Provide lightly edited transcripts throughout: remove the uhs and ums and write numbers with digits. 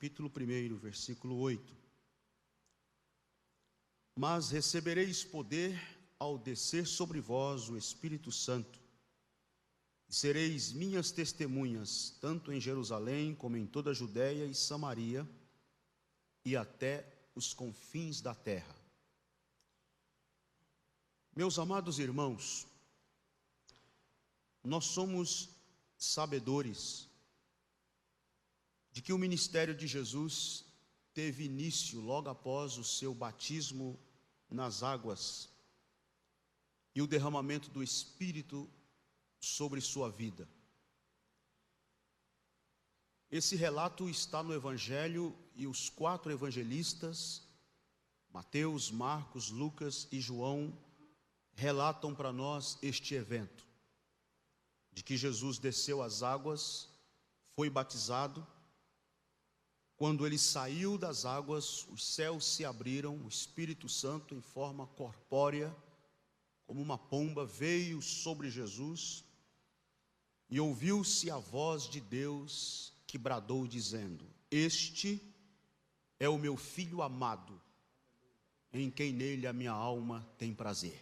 capítulo 1, versículo 8. Mas recebereis poder ao descer sobre vós o Espírito Santo, e sereis minhas testemunhas, tanto em Jerusalém como em toda a Judéia e Samaria, e até os confins da terra. Meus amados irmãos, nós somos sabedores de que o ministério de Jesus teve início logo após o seu batismo nas águas e o derramamento do Espírito sobre sua vida. Esse relato está no Evangelho e os 4 evangelistas, Mateus, Marcos, Lucas e João, relatam para nós este evento, de que Jesus desceu às águas, foi batizado. Quando ele saiu das águas, os céus se abriram, o Espírito Santo, em forma corpórea, como uma pomba, veio sobre Jesus, e ouviu-se a voz de Deus que bradou dizendo: Este é o meu Filho amado, em quem nele a minha alma tem prazer.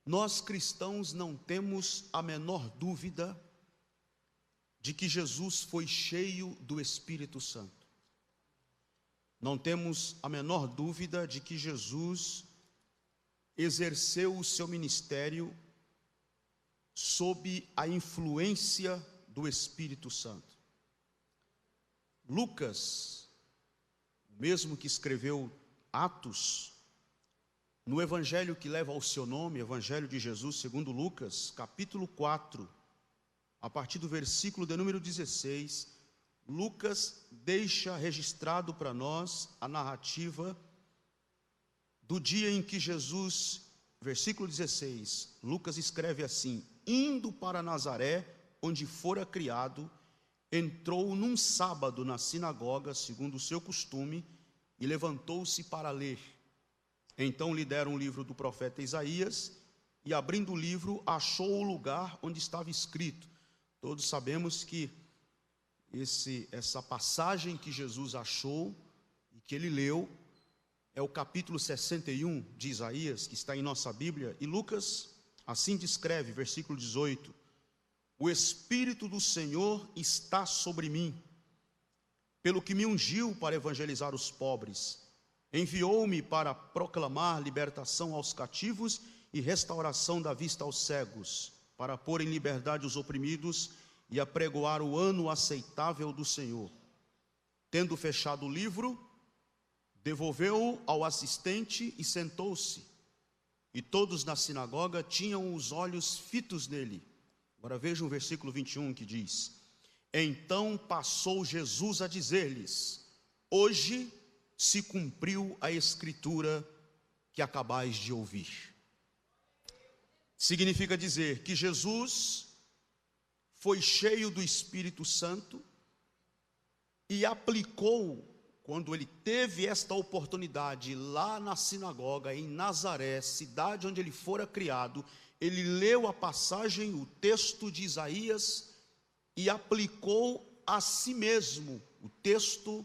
Nós cristãos não temos a menor dúvida de que Jesus foi cheio do Espírito Santo. Não temos a menor dúvida de que Jesus exerceu o seu ministério sob a influência do Espírito Santo. Lucas, o mesmo que escreveu Atos, no evangelho que leva ao seu nome, Evangelho de Jesus segundo Lucas, capítulo 4, a partir do versículo de número 16, Lucas deixa registrado para nós a narrativa do dia em que Jesus, versículo 16, Lucas escreve assim: indo para Nazaré, onde fora criado, entrou num sábado na sinagoga, segundo o seu costume, e levantou-se para ler. Então lhe deram o livro do profeta Isaías, e abrindo o livro, achou o lugar onde estava escrito. Todos sabemos que essa passagem que Jesus achou e que ele leu é o capítulo 61 de Isaías, que está em nossa Bíblia, e Lucas assim descreve, versículo 18: O Espírito do Senhor está sobre mim, pelo que me ungiu para evangelizar os pobres, enviou-me para proclamar libertação aos cativos e restauração da vista aos cegos, para pôr em liberdade os oprimidos e apregoar o ano aceitável do Senhor. Tendo fechado o livro, devolveu-o ao assistente e sentou-se. E todos na sinagoga tinham os olhos fitos nele. Agora vejam o versículo 21 que diz: Então passou Jesus a dizer-lhes: Hoje se cumpriu a escritura que acabais de ouvir. Significa dizer que Jesus foi cheio do Espírito Santo e aplicou, quando ele teve esta oportunidade lá na sinagoga em Nazaré, cidade onde ele fora criado, ele leu a passagem, o texto de Isaías, e aplicou a si mesmo o texto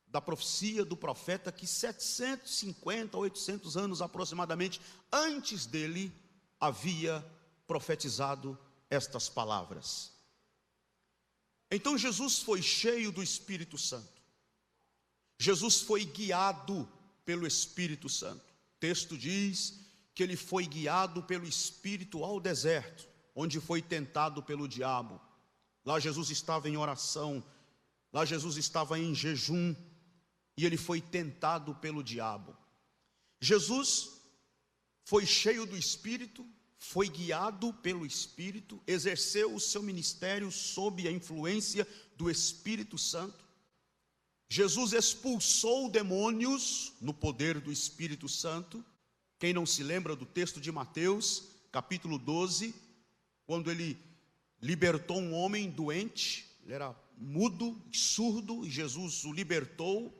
da profecia do profeta que 750 a 800 anos aproximadamente antes dele havia profetizado estas palavras. Então Jesus foi cheio do Espírito Santo. Jesus foi guiado pelo Espírito Santo. O texto diz que ele foi guiado pelo Espírito ao deserto, onde foi tentado pelo diabo. Lá Jesus estava em oração, lá Jesus estava em jejum, e ele foi tentado pelo diabo. Jesus foi cheio do Espírito, foi guiado pelo Espírito, exerceu o seu ministério sob a influência do Espírito Santo. Jesus expulsou demônios no poder do Espírito Santo. Quem não se lembra do texto de Mateus, capítulo 12, quando ele libertou um homem doente, ele era mudo, surdo, e Jesus o libertou.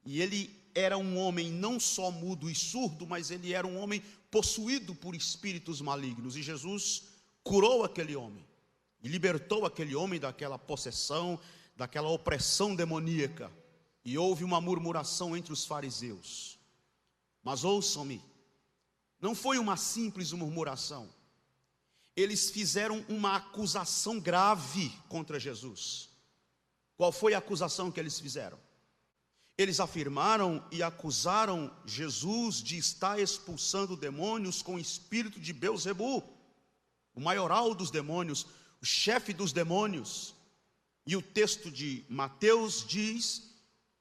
E ele era um homem não só mudo e surdo, mas ele era um homem possuído por espíritos malignos. E Jesus curou aquele homem e libertou aquele homem daquela possessão, daquela opressão demoníaca, e houve uma murmuração entre os fariseus. Mas ouçam-me, não foi uma simples murmuração. Eles fizeram uma acusação grave contra Jesus. Qual foi a acusação que eles fizeram? Eles afirmaram e acusaram Jesus de estar expulsando demônios com o espírito de Belzebu, o maioral dos demônios, o chefe dos demônios. E o texto de Mateus diz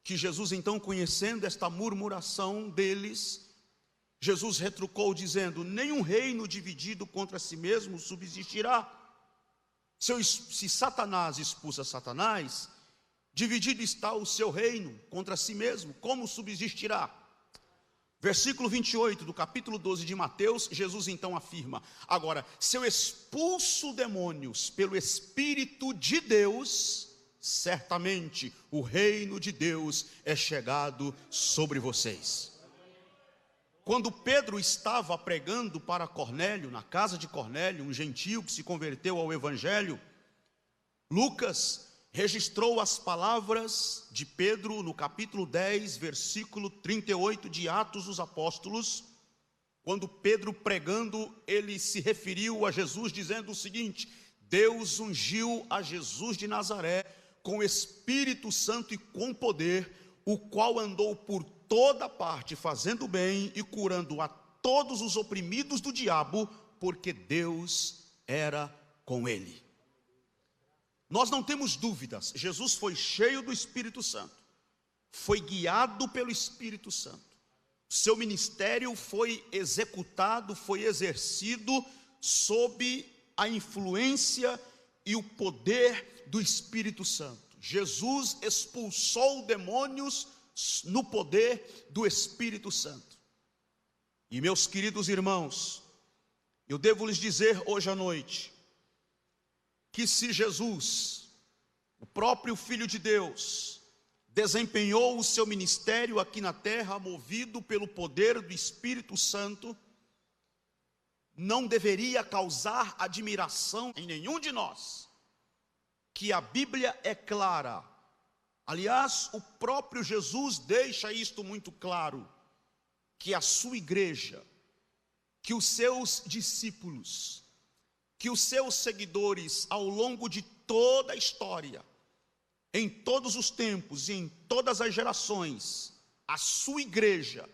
que Jesus, então, conhecendo esta murmuração deles, Jesus retrucou dizendo: nenhum reino dividido contra si mesmo subsistirá. Se Satanás expulsa Satanás, dividido está o seu reino contra si mesmo, como subsistirá? Versículo 28 do capítulo 12 de Mateus, Jesus então afirma: agora, se eu expulso demônios pelo Espírito de Deus, certamente o reino de Deus é chegado sobre vocês. Quando Pedro estava pregando para Cornélio, na casa de Cornélio, um gentio que se converteu ao Evangelho, Lucas registrou as palavras de Pedro no capítulo 10, versículo 38 de Atos dos Apóstolos. Quando Pedro pregando, ele se referiu a Jesus dizendo o seguinte: Deus ungiu a Jesus de Nazaré com o Espírito Santo e com poder, o qual andou por toda parte fazendo bem e curando a todos os oprimidos do diabo, porque Deus era com ele. Nós não temos dúvidas, Jesus foi cheio do Espírito Santo, foi guiado pelo Espírito Santo, seu ministério foi executado, foi exercido sob a influência e o poder do Espírito Santo. Jesus expulsou demônios no poder do Espírito Santo. E meus queridos irmãos, eu devo lhes dizer hoje à noite, que se Jesus, o próprio Filho de Deus, desempenhou o seu ministério aqui na terra, movido pelo poder do Espírito Santo, não deveria causar admiração em nenhum de nós, que a Bíblia é clara. Aliás, o próprio Jesus deixa isto muito claro, que a sua igreja, que os seus discípulos, que os seus seguidores ao longo de toda a história, em todos os tempos e em todas as gerações, a sua igreja,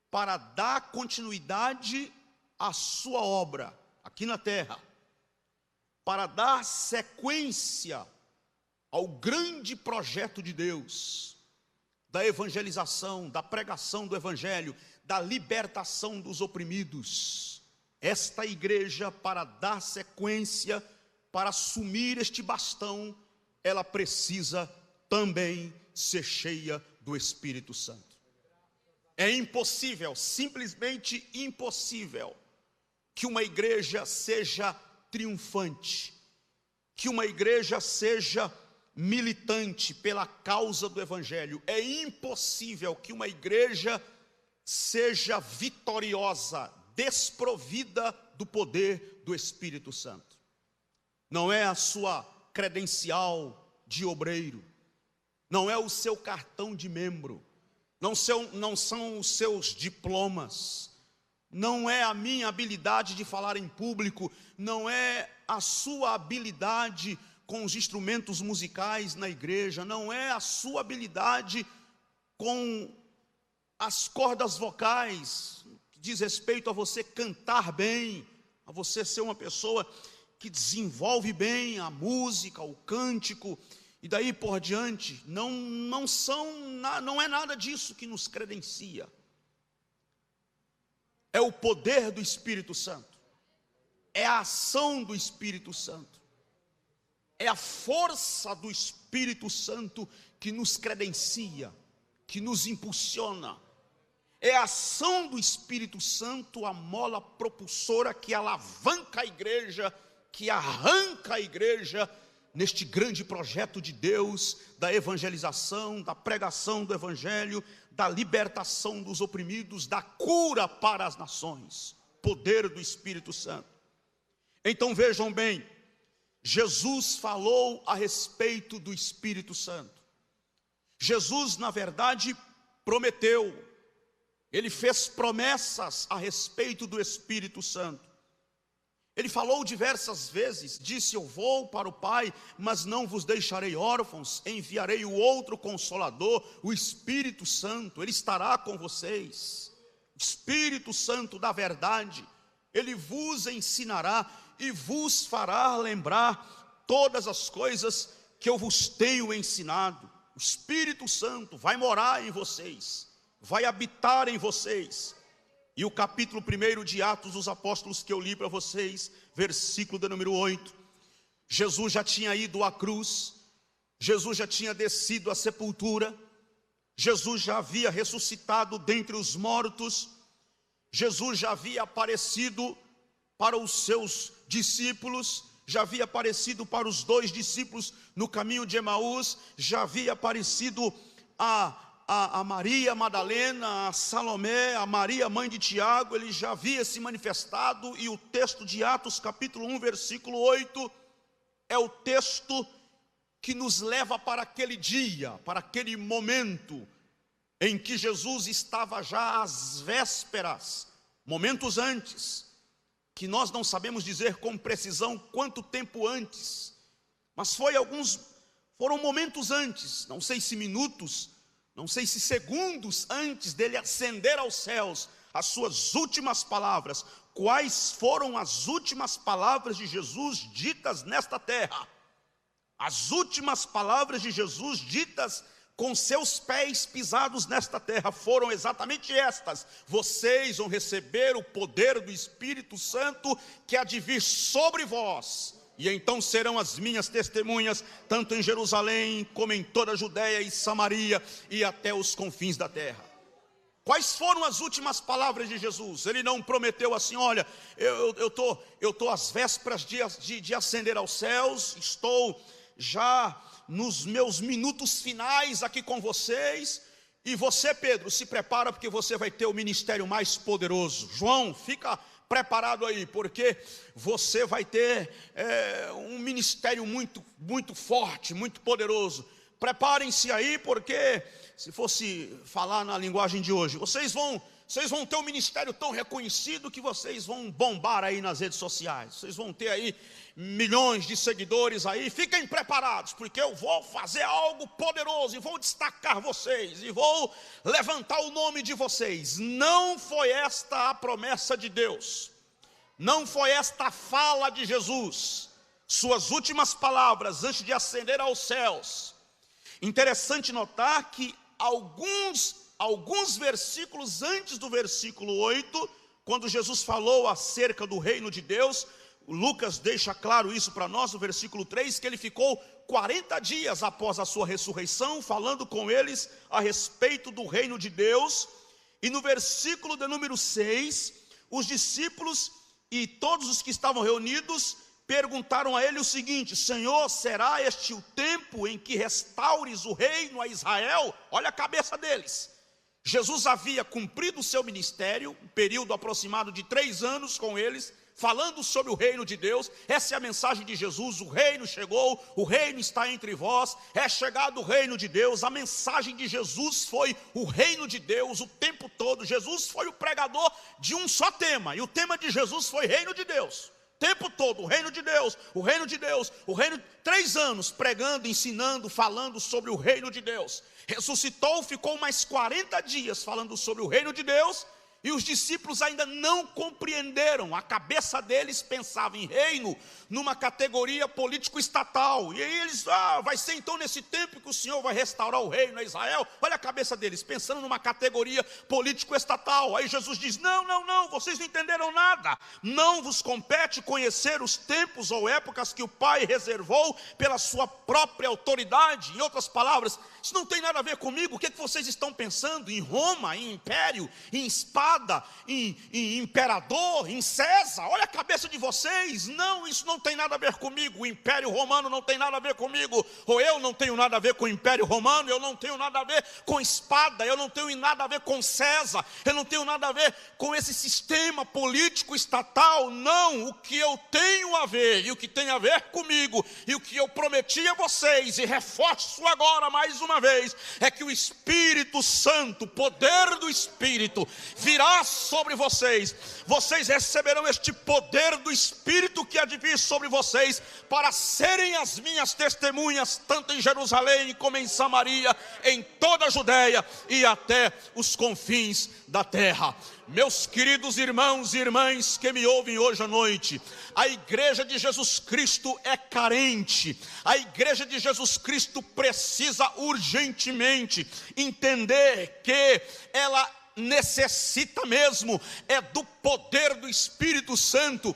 para dar continuidade à sua obra aqui na terra, para dar sequência ao grande projeto de Deus, da evangelização, da pregação do evangelho, da libertação dos oprimidos. Esta igreja, para dar sequência, para assumir este bastão, ela precisa também ser cheia do Espírito Santo. É impossível, simplesmente impossível, que uma igreja seja triunfante, que uma igreja seja militante pela causa do evangelho. É impossível que uma igreja seja vitoriosa, desprovida do poder do Espírito Santo. Não é a sua credencial de obreiro, não é o seu cartão de membro, não são os seus diplomas, não é a minha habilidade de falar em público, não é a sua habilidade com os instrumentos musicais na igreja, não é a sua habilidade com as cordas vocais, que diz respeito a você cantar bem, a você ser uma pessoa que desenvolve bem a música, o cântico, e daí por diante. Não é nada disso que nos credencia. É o poder do Espírito Santo, é a ação do Espírito Santo, é a força do Espírito Santo que nos credencia, que nos impulsiona. É a ação do Espírito Santo, a mola propulsora que alavanca a igreja, que arranca a igreja neste grande projeto de Deus, da evangelização, da pregação do evangelho, da libertação dos oprimidos, da cura para as nações. Poder do Espírito Santo. Então vejam bem, Jesus falou a respeito do Espírito Santo. Jesus, na verdade, prometeu, ele fez promessas a respeito do Espírito Santo. Ele falou diversas vezes, disse: eu vou para o Pai, mas não vos deixarei órfãos, enviarei o outro Consolador, o Espírito Santo, ele estará com vocês. Espírito Santo da verdade, ele vos ensinará e vos fará lembrar todas as coisas que eu vos tenho ensinado. O Espírito Santo vai morar em vocês, vai habitar em vocês. E o capítulo 1 de Atos dos Apóstolos que eu li para vocês, versículo de número 8. Jesus já tinha ido à cruz, Jesus já tinha descido à sepultura, Jesus já havia ressuscitado dentre os mortos, Jesus já havia aparecido para os seus discípulos, já havia aparecido para os 2 discípulos no caminho de Emaús, já havia aparecido a Maria Madalena, a Salomé, a Maria mãe de Tiago, ele já havia se manifestado. E o texto de Atos capítulo 1 versículo 8 é o texto que nos leva para aquele dia, para aquele momento em que Jesus estava já às vésperas, momentos antes, que nós não sabemos dizer com precisão quanto tempo antes, mas foram momentos antes, não sei se minutos, não sei se segundos antes dele ascender aos céus, as suas últimas palavras. Quais foram as últimas palavras de Jesus ditas nesta terra? As últimas palavras de Jesus ditas com seus pés pisados nesta terra foram exatamente estas: vocês vão receber o poder do Espírito Santo que há de vir sobre vós, e então serão as minhas testemunhas, tanto em Jerusalém, como em toda a Judéia e Samaria, e até os confins da terra. Quais foram as últimas palavras de Jesus? Ele não prometeu assim: olha, eu tô às vésperas de ascender aos céus, estou já nos meus minutos finais aqui com vocês, e você, Pedro, se prepara, porque você vai ter o ministério mais poderoso. João, fica preparado aí, porque você vai ter um ministério muito, muito forte, muito poderoso. Preparem-se aí, porque se fosse falar na linguagem de hoje, vocês vão ter um ministério tão reconhecido que vocês vão bombar aí nas redes sociais. Vocês vão ter aí milhões de seguidores aí. Fiquem preparados, porque eu vou fazer algo poderoso e vou destacar vocês e vou levantar o nome de vocês. Não foi esta a promessa de Deus, não foi esta a fala de Jesus, suas últimas palavras antes de ascender aos céus. Interessante notar que alguns versículos antes do versículo 8, quando Jesus falou acerca do reino de Deus, Lucas deixa claro isso para nós no versículo 3, que ele ficou 40 dias após a sua ressurreição, falando com eles a respeito do reino de Deus. E no versículo de número 6, os discípulos e todos os que estavam reunidos perguntaram a ele o seguinte: Senhor, será este o tempo em que restaures o reino a Israel? Olha a cabeça deles. Jesus havia cumprido o seu ministério, um período aproximado de 3 anos com eles, falando sobre o reino de Deus. Essa é a mensagem de Jesus: o reino chegou, o reino está entre vós, é chegado o reino de Deus. A mensagem de Jesus foi o reino de Deus o tempo todo. Jesus foi o pregador de um só tema, e o tema de Jesus foi reino de Deus. Tempo todo, o reino de Deus, o reino de Deus, o reino. 3 anos pregando, ensinando, falando sobre o reino de Deus. Ressuscitou, ficou mais 40 dias falando sobre o reino de Deus. E os discípulos ainda não compreenderam. A cabeça deles pensava em reino numa categoria político-estatal. E aí eles, vai ser então nesse tempo que o Senhor vai restaurar o reino a Israel. Olha a cabeça deles, pensando numa categoria político-estatal. Aí Jesus diz: não, vocês não entenderam nada. Não vos compete conhecer os tempos ou épocas que o Pai reservou pela sua própria autoridade. Em outras palavras, isso não tem nada a ver comigo. O que vocês estão pensando? Em Roma, em império, em espada, fixada em imperador, em César. Olha a cabeça de vocês. Não, isso não tem nada a ver comigo. O Império Romano não tem nada a ver comigo. Ou eu não tenho nada a ver com o Império Romano. Eu não tenho nada a ver com espada. Eu não tenho nada a ver com César. Eu não tenho nada a ver com esse sistema político estatal. Não, o que eu tenho a ver e o que tem a ver comigo e o que eu prometi a vocês e reforço agora mais uma vez é que o Espírito Santo, o poder do Espírito virá sobre vocês. Vocês receberão este poder do Espírito que há de vir sobre vocês para serem as minhas testemunhas, tanto em Jerusalém como em Samaria, em toda a Judéia e até os confins da terra. Meus queridos irmãos e irmãs que me ouvem hoje à noite, a igreja de Jesus Cristo é carente. A igreja de Jesus Cristo precisa urgentemente entender que ela necessita mesmo do poder do Espírito Santo,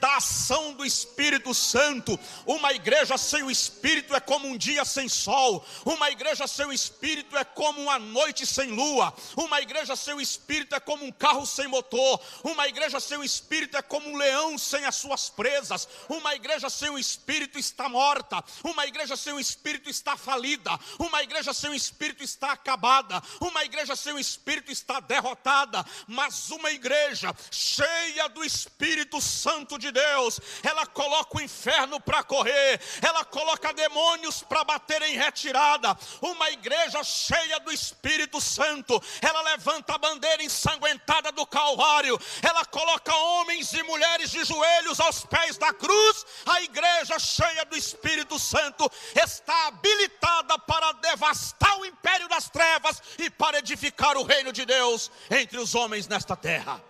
da ação do Espírito Santo. Uma igreja sem o Espírito é como um dia sem sol. Uma igreja sem o Espírito é como uma noite sem lua. Uma igreja sem o Espírito é como um carro sem motor. Uma igreja sem o Espírito é como um leão sem as suas presas. Uma igreja sem o Espírito está morta. Uma igreja sem o Espírito está falida. Uma igreja sem o Espírito está acabada. Uma igreja sem o Espírito está derrotada. Mas uma igreja cheia do Espírito Santo de Deus, ela coloca o inferno para correr, ela coloca demônios para bater em retirada. Uma igreja cheia do Espírito Santo, ela levanta a bandeira ensanguentada do Calvário, ela coloca homens e mulheres de joelhos aos pés da cruz. A igreja cheia do Espírito Santo está habilitada para devastar o império das trevas e para edificar o reino de Deus entre os homens nesta terra.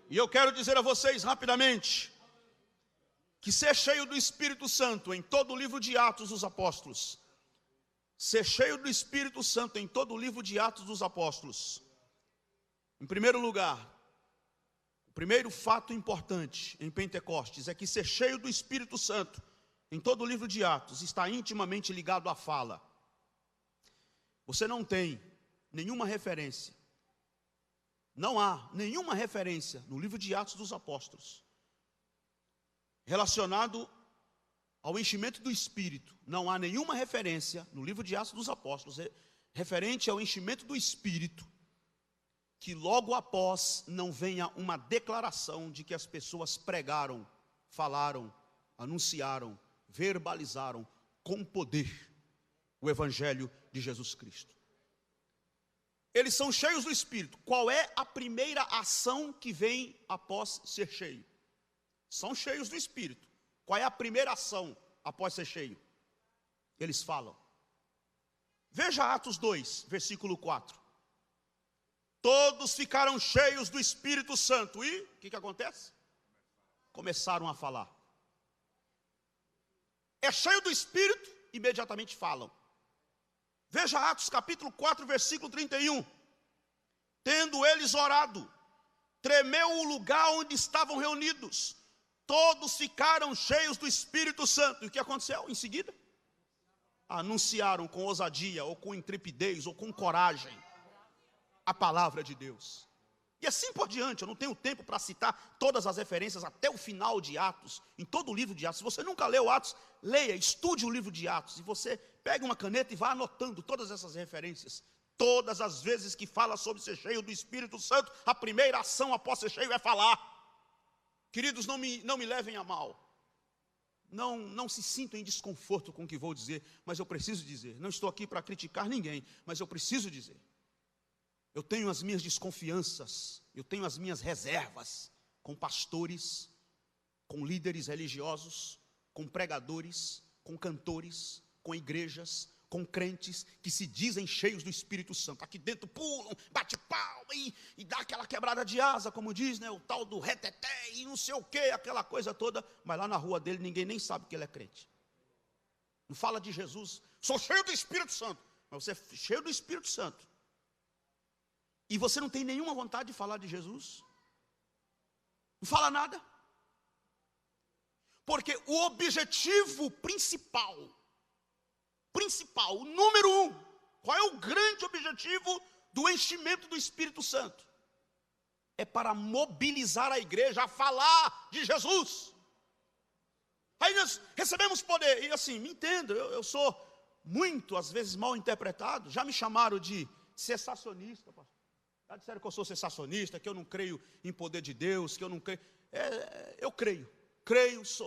E eu quero dizer a vocês rapidamente que ser cheio do Espírito Santo em todo o livro de Atos dos Apóstolos, ser cheio do Espírito Santo em todo o livro de Atos dos Apóstolos, em primeiro lugar, o primeiro fato importante em Pentecostes é que ser cheio do Espírito Santo em todo o livro de Atos está intimamente ligado à fala. Você não tem nenhuma referência, não há nenhuma referência no livro de Atos dos Apóstolos relacionado ao enchimento do Espírito. Não há nenhuma referência no livro de Atos dos Apóstolos referente ao enchimento do Espírito que logo após não venha uma declaração de que as pessoas pregaram, falaram, anunciaram, verbalizaram com poder o Evangelho de Jesus Cristo. Eles são cheios do Espírito. Qual é a primeira ação que vem após ser cheio? São cheios do Espírito. Qual é a primeira ação após ser cheio? Eles falam. Veja Atos 2, versículo 4. Todos ficaram cheios do Espírito Santo. E o que acontece? Começaram a falar. É cheio do Espírito, imediatamente falam. Veja Atos capítulo 4, versículo 31. Tendo eles orado, tremeu o lugar onde estavam reunidos. Todos ficaram cheios do Espírito Santo. E o que aconteceu em seguida? Anunciaram com ousadia, ou com intrepidez, ou com coragem, a palavra de Deus. E assim por diante. Eu não tenho tempo para citar todas as referências até o final de Atos, em todo o livro de Atos. Se você nunca leu Atos, leia, estude o livro de Atos. E você pega uma caneta e vá anotando todas essas referências. Todas as vezes que fala sobre ser cheio do Espírito Santo, a primeira ação após ser cheio é falar. Queridos, não me levem a mal. Não se sintam em desconforto com o que vou dizer, mas eu preciso dizer. Não estou aqui para criticar ninguém, mas eu preciso dizer. Eu tenho as minhas desconfianças, eu tenho as minhas reservas com pastores, com líderes religiosos, com pregadores, com cantores, com igrejas, com crentes que se dizem cheios do Espírito Santo. Aqui dentro pulam, bate palma e dá aquela quebrada de asa, como diz, né, o tal do reteté e não sei o que, aquela coisa toda. Mas lá na rua dele ninguém nem sabe que ele é crente. Não fala de Jesus, sou cheio do Espírito Santo. Mas você é cheio do Espírito Santo e você não tem nenhuma vontade de falar de Jesus? Não fala nada? Porque o objetivo principal, o número 1, qual é o grande objetivo do enchimento do Espírito Santo é para mobilizar a igreja a falar de Jesus. Aí nós recebemos poder, e assim, me entenda, eu sou muito, às vezes, mal interpretado. Já me chamaram de cessacionista, pastor. Já disseram que eu sou cessacionista, que eu não creio em poder de Deus, que eu não creio. Eu creio,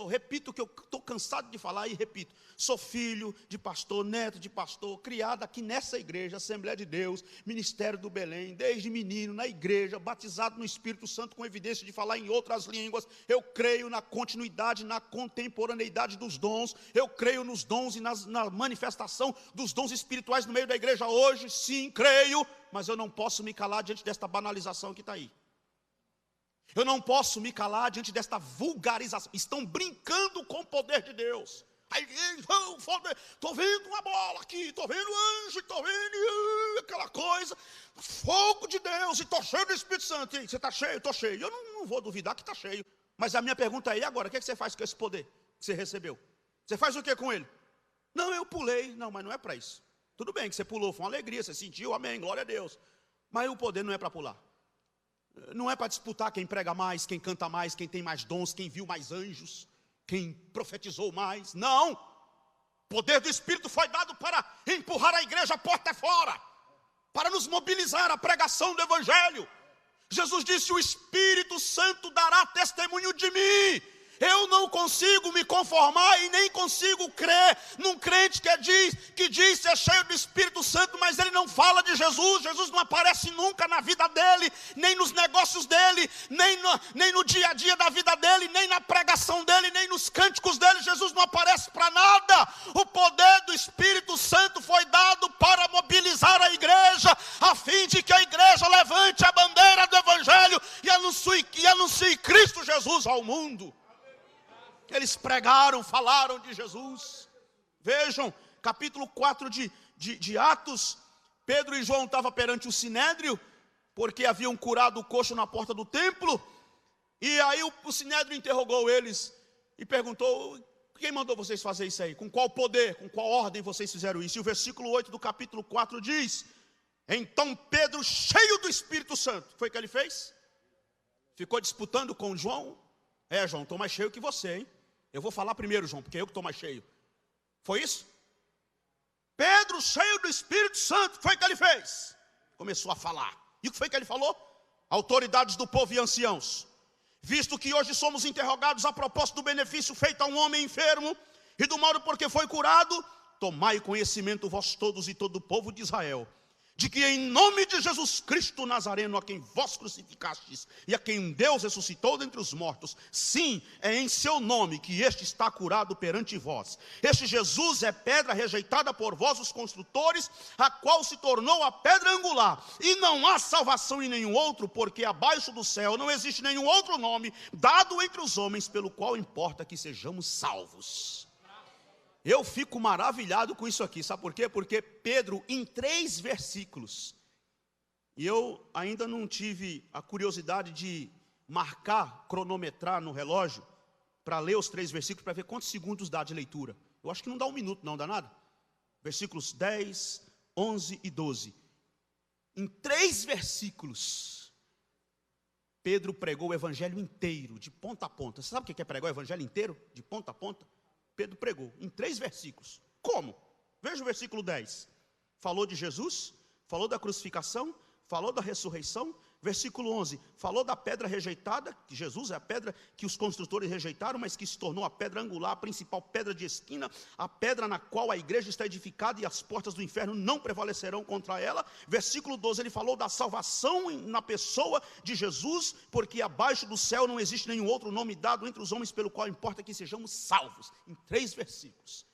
repito que eu estou cansado de falar e repito. Sou filho de pastor, neto de pastor, criado aqui nessa igreja, Assembleia de Deus, Ministério do Belém, desde menino, na igreja, batizado no Espírito Santo com evidência de falar em outras línguas. Eu creio na continuidade, na contemporaneidade dos dons. Eu creio nos dons e na manifestação dos dons espirituais no meio da igreja hoje. Sim, creio, mas eu não posso me calar diante desta banalização que está aí. Eu não posso me calar diante desta vulgarização. Estão brincando com o poder de Deus. Aí, estou vendo uma bola aqui, estou vendo anjo, estou vendo aquela coisa, fogo de Deus, e estou cheio do Espírito Santo. E você está cheio? Estou cheio. Eu não vou duvidar que está cheio. Mas a minha pergunta é, agora, o que você faz com esse poder que você recebeu? Você faz o que com ele? Não, eu pulei. Não, mas não é para isso. Tudo bem que você pulou, foi uma alegria, você sentiu, amém, glória a Deus. Mas o poder não é para pular. Não é para disputar quem prega mais, quem canta mais, quem tem mais dons, quem viu mais anjos, quem profetizou mais. Não! O poder do Espírito foi dado para empurrar a igreja a porta fora, para nos mobilizar a pregação do Evangelho. Jesus disse: o Espírito Santo dará testemunho de mim. Eu não consigo me conformar e nem consigo crer num crente que diz ser cheio do Espírito Santo, mas ele não fala de Jesus. Jesus não aparece nunca na vida dele, nem nos negócios dele, nem no dia a dia da vida dele, nem na pregação dele, nem nos cânticos dele. Jesus não aparece para nada. O poder do Espírito Santo foi dado para mobilizar a igreja, a fim de que a igreja levante a bandeira do Evangelho e anuncie Cristo Jesus ao mundo. Eles pregaram, falaram de Jesus. Vejam, capítulo 4 de Atos. Pedro e João estavam perante o Sinédrio, porque haviam curado o coxo na porta do templo. E aí o Sinédrio interrogou eles e perguntou: quem mandou vocês fazer isso aí? Com qual poder, com qual ordem vocês fizeram isso? E o versículo 8 do capítulo 4 diz: então Pedro, cheio do Espírito Santo, foi o que ele fez? Ficou disputando com João. João, estou mais cheio que você, hein? Eu vou falar primeiro, João, porque eu que estou mais cheio. Foi isso? Pedro, cheio do Espírito Santo, foi o que ele fez? Começou a falar. E o que foi que ele falou? Autoridades do povo e anciãos, visto que hoje somos interrogados a propósito do benefício feito a um homem enfermo e do modo por que foi curado, tomai conhecimento vós todos e todo o povo de Israel, de que em nome de Jesus Cristo Nazareno, a quem vós crucificastes e a quem Deus ressuscitou dentre os mortos, sim, é em seu nome que este está curado perante vós. Este Jesus é pedra rejeitada por vós os construtores, a qual se tornou a pedra angular. E não há salvação em nenhum outro, porque abaixo do céu não existe nenhum outro nome dado entre os homens, pelo qual importa que sejamos salvos. Eu fico maravilhado com isso aqui, sabe por quê? Porque Pedro, em 3 versículos, e eu ainda não tive a curiosidade de marcar, cronometrar no relógio, para ler os 3 versículos, para ver quantos segundos dá de leitura. Eu acho que não dá 1 minuto, não dá nada. Versículos 10, 11 e 12. Em 3 versículos, Pedro pregou o evangelho inteiro, de ponta a ponta. Você sabe o que é pregar o evangelho inteiro, de ponta a ponta? Pedro pregou em 3 versículos. Como? Veja o versículo 10. Falou de Jesus, falou da crucificação, falou da ressurreição. Versículo 11, falou da pedra rejeitada, que Jesus é a pedra que os construtores rejeitaram, mas que se tornou a pedra angular, a principal pedra de esquina, a pedra na qual a igreja está edificada e as portas do inferno não prevalecerão contra ela. Versículo 12, ele falou da salvação na pessoa de Jesus, porque abaixo do céu não existe nenhum outro nome dado entre os homens pelo qual importa que sejamos salvos. Em 3 versículos.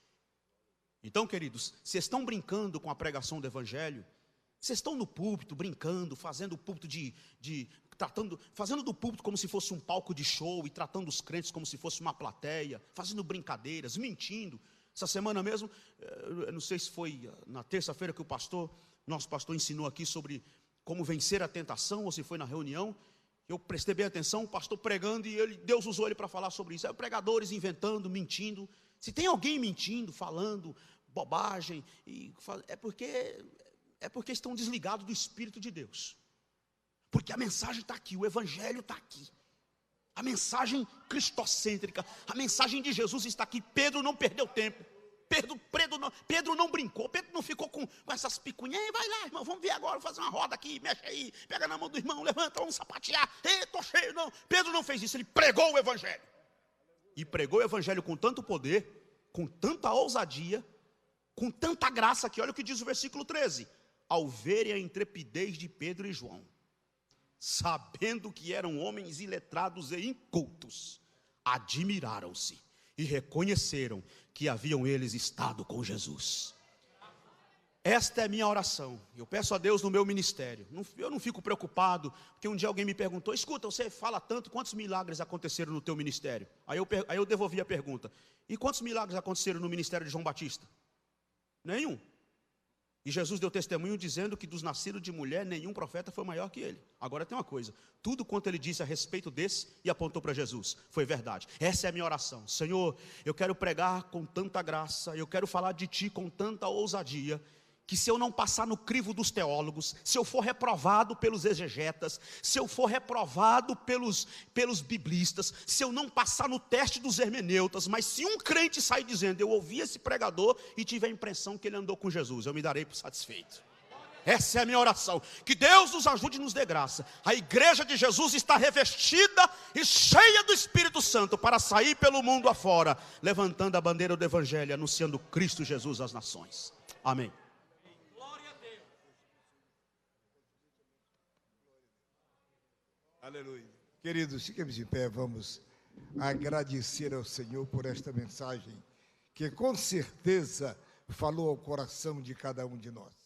Então, queridos, vocês estão brincando com a pregação do evangelho? Vocês estão no púlpito brincando, fazendo o púlpito fazendo do púlpito como se fosse um palco de show e tratando os crentes como se fosse uma plateia, fazendo brincadeiras, mentindo. Essa semana mesmo, eu não sei se foi na terça-feira que nosso pastor ensinou aqui sobre como vencer a tentação, ou se foi na reunião. Eu prestei bem atenção, o pastor pregando e Deus usou ele para falar sobre isso. Pregadores inventando, mentindo. Se tem alguém mentindo, falando bobagem, é porque É porque estão desligados do Espírito de Deus. Porque a mensagem está aqui, o Evangelho está aqui. A mensagem cristocêntrica, a mensagem de Jesus está aqui. Pedro não perdeu tempo. Pedro não brincou, Pedro não ficou com essas picuinhas. Vai lá, irmão, vamos ver agora, fazer uma roda aqui, mexe aí, pega na mão do irmão, levanta, vamos sapatear. Estou cheio, não. Pedro não fez isso, ele pregou o Evangelho. E pregou o Evangelho com tanto poder, com tanta ousadia, com tanta graça, que olha o que diz o versículo 13. Ao verem a intrepidez de Pedro e João, sabendo que eram homens iletrados e incultos, admiraram-se e reconheceram que haviam eles estado com Jesus. Esta é a minha oração. Eu peço a Deus no meu ministério. Eu não fico preocupado, porque um dia alguém me perguntou: escuta, você fala tanto, quantos milagres aconteceram no teu ministério? Aí eu devolvi a pergunta: e quantos milagres aconteceram no ministério de João Batista? Nenhum. E Jesus deu testemunho dizendo que dos nascidos de mulher, nenhum profeta foi maior que ele. Agora tem uma coisa: tudo quanto ele disse a respeito desse e apontou para Jesus, foi verdade. Essa é a minha oração. Senhor, eu quero pregar com tanta graça, eu quero falar de Ti com tanta ousadia, que se eu não passar no crivo dos teólogos, se eu for reprovado pelos exegetas, se eu for reprovado pelos biblistas, se eu não passar no teste dos hermeneutas, mas se um crente sair dizendo: eu ouvi esse pregador e tive a impressão que ele andou com Jesus, eu me darei por satisfeito. Essa é a minha oração. Que Deus nos ajude e nos dê graça. A igreja de Jesus está revestida e cheia do Espírito Santo para sair pelo mundo afora, levantando a bandeira do Evangelho, anunciando Cristo Jesus às nações. Amém. Aleluia. Queridos, fiquemos de pé, vamos agradecer ao Senhor por esta mensagem, que com certeza falou ao coração de cada um de nós.